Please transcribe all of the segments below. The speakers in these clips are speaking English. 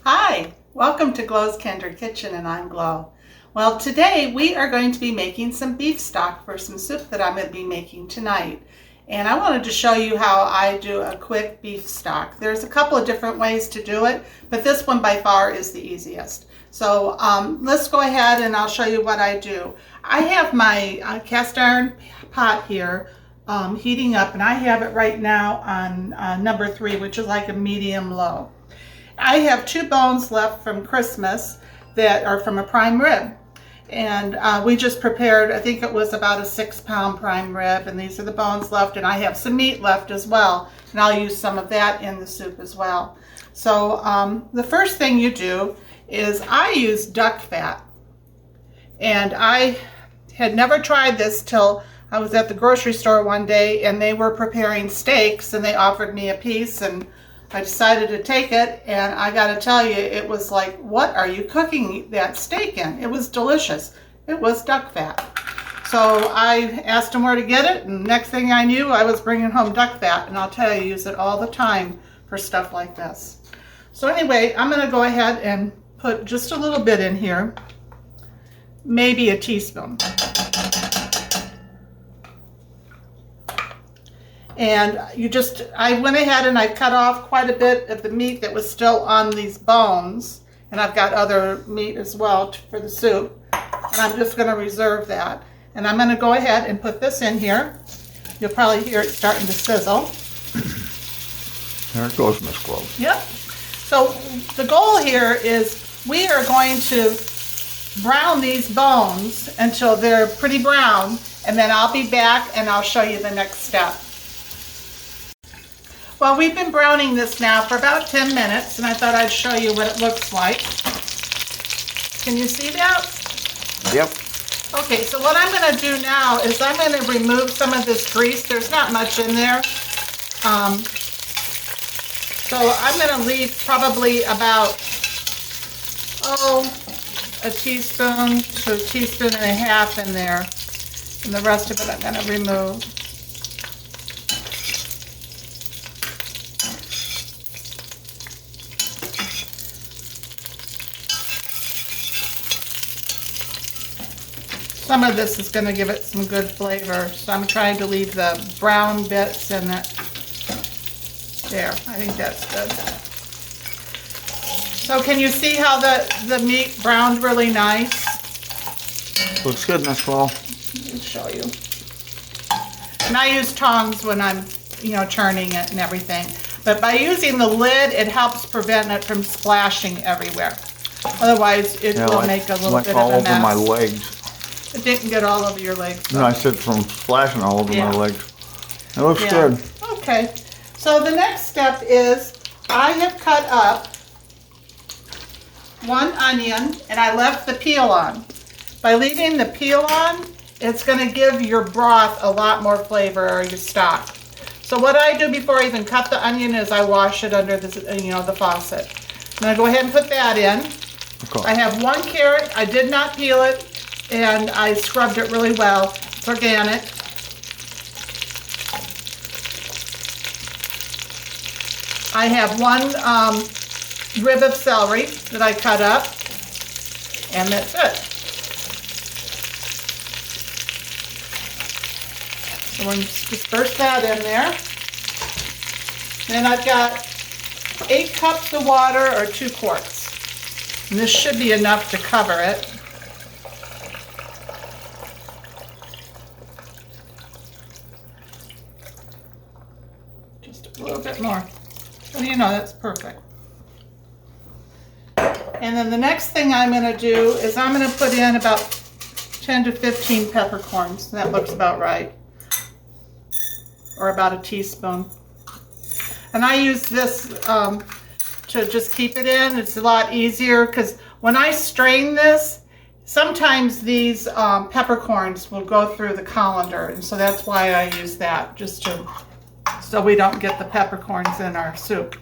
Hi, welcome to Glow's Kinder Kitchen, and I'm Glow. Well, today we are going to be making some beef stock for some soup that I'm going to be making tonight. And I wanted to show you how I do a quick beef stock. There's a couple of different ways to do it, but this one by far is the easiest. So let's go ahead and I'll show you what I do. I have my cast iron pot here heating up, and I have it right now on number 3, which is like a medium low. I have 2 bones left from Christmas that are from a prime rib, and we just prepared, I think it was about a 6-pound prime rib, and these are the bones left, and I have some meat left as well, and I'll use some of that in the soup as well. So the first thing you do is I use duck fat, and I had never tried this till I was at the grocery store one day, and they were preparing steaks, and they offered me a piece, and I decided to take it, and I got to tell you, it was like, what are you cooking that steak in? It was delicious. It was duck fat. So I asked him where to get it, and next thing I knew, I was bringing home duck fat, and I'll tell you, I use it all the time for stuff like this. So anyway, I'm going to go ahead and put just a little bit in here, maybe a teaspoon. And I went ahead and I cut off quite a bit of the meat that was still on these bones. And I've got other meat as well for the soup. And I'm just going to reserve that. And I'm going to go ahead and put this in here. You'll probably hear it starting to sizzle. There it goes, Miss Glow. Yep. So the goal here is we are going to brown these bones until they're pretty brown. And then I'll be back and I'll show you the next step. Well, we've been browning this now for about 10 minutes, and I thought I'd show you what it looks like. Can you see that? Yep. Okay, so what I'm going to do now is I'm going to remove some of this grease. There's not much in there. So I'm going to leave probably about, a teaspoon to a teaspoon and a half in there. And the rest of it I'm going to remove. Some of this is going to give it some good flavor, so I'm trying to leave the brown bits in it. There, I think that's good. So can you see how the meat browned really nice? Looks good, Miss Glow. Let me show you. And I use tongs when I'm, churning it and everything. But by using the lid, it helps prevent it from splashing everywhere. Otherwise, it will make a little bit of a mess. all over my legs. It didn't get all over your legs. No, I said from splashing all over my legs. It looks good. Okay. So the next step is I have cut up 1 onion and I left the peel on. By leaving the peel on, it's going to give your broth a lot more flavor, or your stock. So what I do before I even cut the onion is I wash it under the faucet. I'm going to go ahead and put that in. Okay. I have 1 carrot. I did not peel it, and I scrubbed it really well. It's organic. I have 1 rib of celery that I cut up, and that's it. So we'll just disperse that in there. And I've got 8 cups of water, or 2 quarts. And this should be enough to cover it. A little bit more. Well, that's perfect. And then the next thing I'm going to do is I'm going to put in about 10 to 15 peppercorns. That looks about right. Or about a teaspoon. And I use this to just keep it in. It's a lot easier because when I strain this, sometimes these peppercorns will go through the colander. And so that's why I use that, so we don't get the peppercorns in our soup.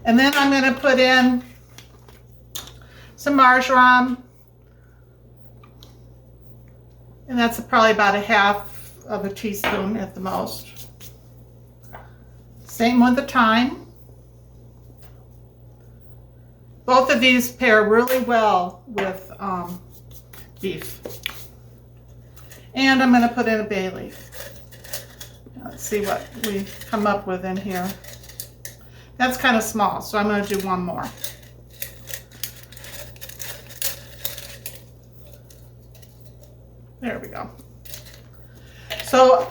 And then I'm going to put in some marjoram, and that's probably about a half of a teaspoon at the most. Same with the thyme. both of these pair really well with beef. And I'm going to put in a bay leaf. Let's see what we come up with in here. That's kind of small, so I'm going to do one more. There we go. So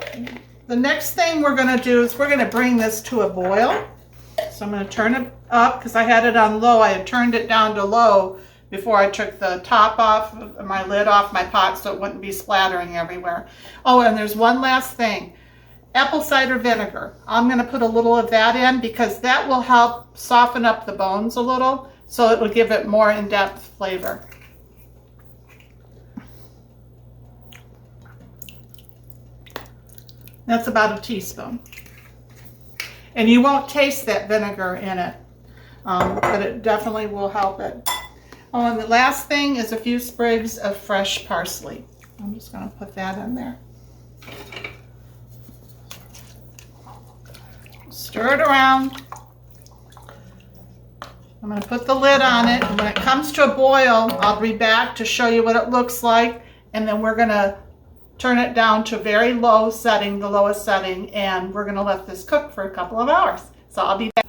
the next thing we're going to do is we're going to bring this to a boil. So I'm going to turn it up because I had it on low. I had turned it down to low before I took the top off, my lid off my pot, so it wouldn't be splattering everywhere. Oh, and there's one last thing. Apple cider vinegar. I'm going to put a little of that in because that will help soften up the bones a little, so it will give it more in-depth flavor. That's about a teaspoon. And you won't taste that vinegar in it, but it definitely will help it. Oh, and the last thing is a few sprigs of fresh parsley. I'm just going to put that in there. Stir it around. I'm going to put the lid on it, and when it comes to a boil, I'll be back to show you what it looks like, and then we're going to turn it down to very low setting, the lowest setting, and we're going to let this cook for a couple of hours. So I'll be back.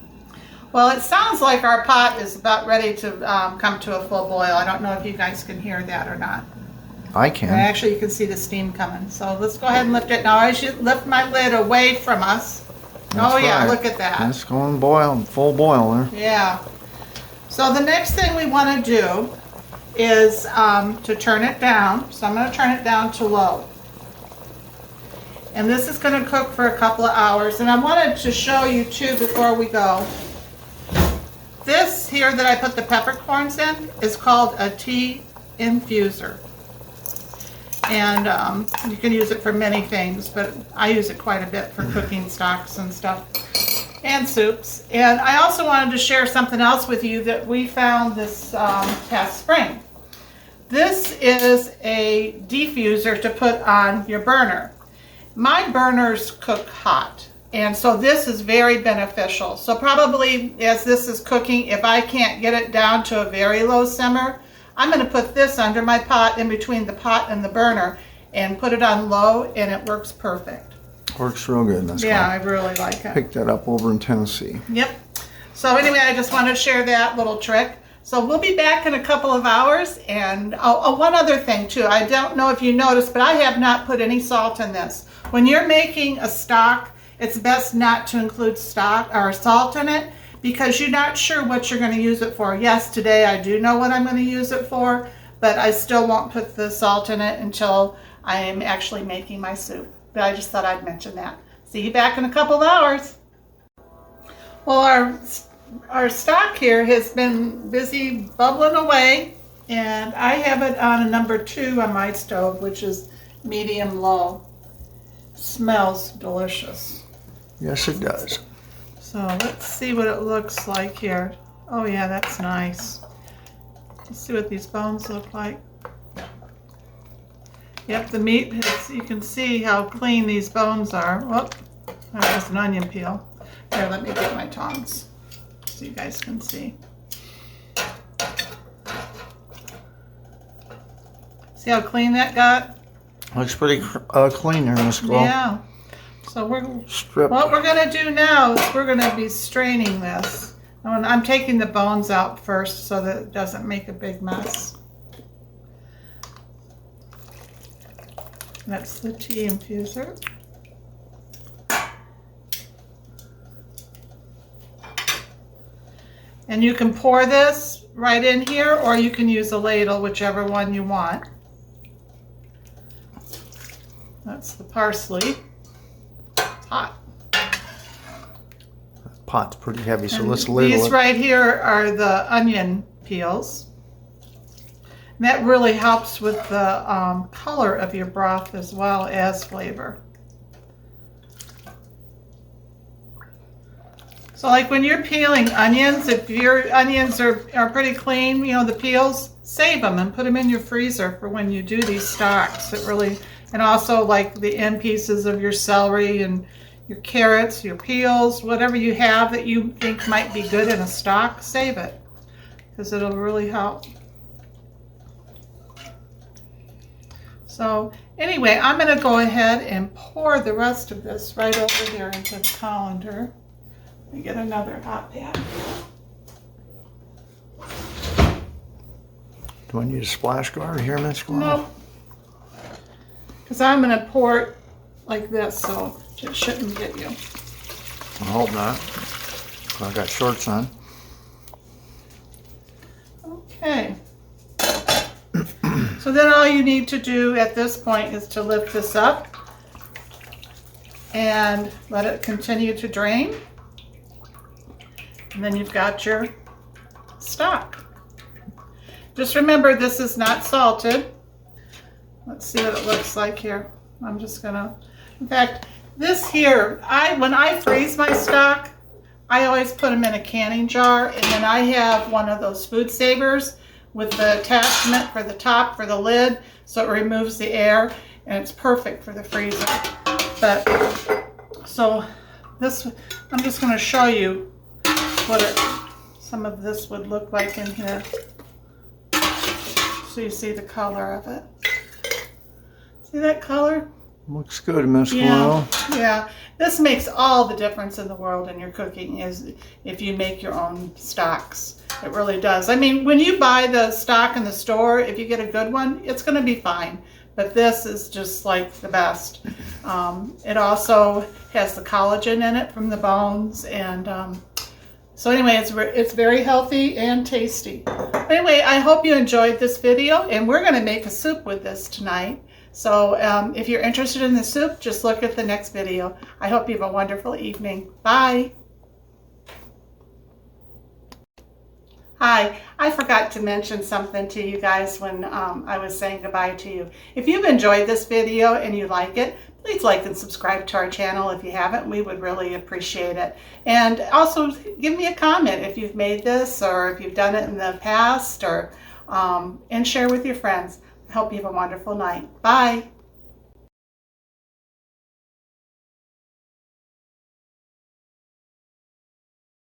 Well, it sounds like our pot is about ready to come to a full boil. I don't know if you guys can hear that or not. I can. Actually, you can see the steam coming. So let's go ahead and lift it. Now I should lift my lid away from us. That's oh yeah, right. look at that. It's going boil, full boil there. Yeah. So the next thing we want to do is to turn it down. So I'm going to turn it down to low. And this is going to cook for a couple of hours. And I wanted to show you too before we go. This here that I put the peppercorns in is called a tea infuser. And you can use it for many things, but I use it quite a bit for cooking stocks and stuff and soups. And I also wanted to share something else with you that we found this past spring. This is a diffuser to put on your burner. My burners cook hot, and so this is very beneficial. So probably as this is cooking, if I can't get it down to a very low simmer, I'm going to put this under my pot in between the pot and the burner and put it on low, and it works perfect. Works real good. That's yeah, I really like it. Picked that up over in Tennessee. Yep. So anyway, I just wanted to share that little trick. So we'll be back in a couple of hours. And one other thing too, I don't know if you noticed, but I have not put any salt in this. When you're making a stock, it's best not to include stock or salt in it because you're not sure what you're going to use it for. Yes, today I do know what I'm going to use it for, but I still won't put the salt in it until I am actually making my soup. But I just thought I'd mention that. See you back in a couple of hours. Well, our stock here has been busy bubbling away, and I have it on a number 2 on my stove, which is medium low. Smells delicious. Yes, it does. So let's see what it looks like here. Oh yeah, that's nice. Let's see what these bones look like. Yep, the meat, you can see how clean these bones are. Whoop, that was an onion peel. Here, let me get my tongs so you guys can see. See how clean that got? Looks pretty clean there, Miss Glow. Yeah. So what we're going to do now is we're going to be straining this. And I'm taking the bones out first so that it doesn't make a big mess. That's the tea infuser. And you can pour this right in here, or you can use a ladle, whichever one you want. That's the parsley. It's hot. The pot's pretty heavy, so and let's ladle these it. right here are the onion peels. And that really helps with the color of your broth as well as flavor. So like when you're peeling onions, if your onions are pretty clean, you know, the peels, save them and put them in your freezer for when you do these stocks. It really, and also like the end pieces of your celery and your carrots, your peels, whatever you have that you think might be good in a stock, save it. because it'll really help. So anyway, I'm going to go ahead and pour the rest of this right over there into the colander. Let me get another hot pan. Do I need a splash guard here, Miss Glo? Nope. Because I'm going to pour it like this, so it shouldn't get you. I hope not. I got shorts on. Okay. So then all you need to do at this point is to lift this up and let it continue to drain. And then you've got your stock. Just remember, this is not salted. Let's see what it looks like here. I'm just gonna, in fact, this here, when I freeze my stock, I always put them in a canning jar, and then I have one of those food savers with the attachment for the top for the lid, so it removes the air, and it's perfect for the freezer. But so this, I'm just going to show you what some of this would look like in here, so you see the color of it. See that color? Looks good, Miss Glo. Yeah. This makes all the difference in the world in your cooking, is if you make your own stocks. It really does. I mean, when you buy the stock in the store, if you get a good one, it's going to be fine. But this is just like the best. It also has the collagen in it from the bones, and so anyway, it's very healthy and tasty. Anyway, I hope you enjoyed this video, and we're going to make a soup with this tonight. So if you're interested in the soup, just look at the next video. I hope you have a wonderful evening. Bye. Hi, I forgot to mention something to you guys when I was saying goodbye to you. If you've enjoyed this video and you like it, please like and subscribe to our channel if you haven't. We would really appreciate it. And also give me a comment if you've made this or if you've done it in the past, or and share with your friends. I hope you have a wonderful night. Bye.